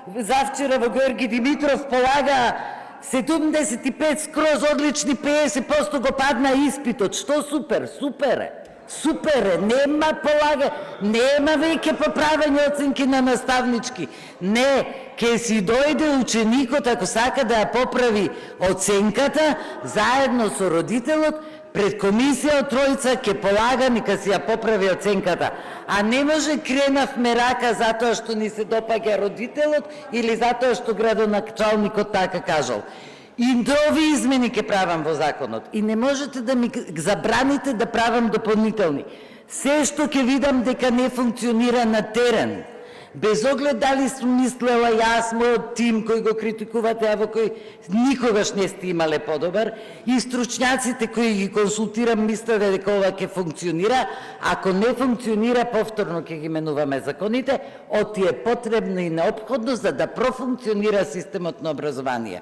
завчера во Георги Димитров полага 75 скроз одлични, 50% го падна испитот. Што супер? Супер е. Супер е. Нема полага, нема веќе поправање оценки на наставнички. Не, ке си дојде ученикот, ако сака да ја поправи оценката, заедно со родителот, пред комисија од тројца ќе полага, нека си ја поправи оценката. А не може кренавме рака затоа што ни се допаѓа родителот или затоа што градоначалникот така кажал. И нови измени ќе правам во законот. И не можете да ми забраните да правам дополнителни. Се што ќе видам дека не функционира на терен, без оглед дали сум мислела јас, мојот тим кој го критикувате, а во кој никогаш не сте имале подобар, и стручњаците кои ги консултирам мислеле дека ова ќе функционира, ако не функционира, повторно ќе ги менуваме законите, оти е потребно и неопходно за да профункционира системот на образование.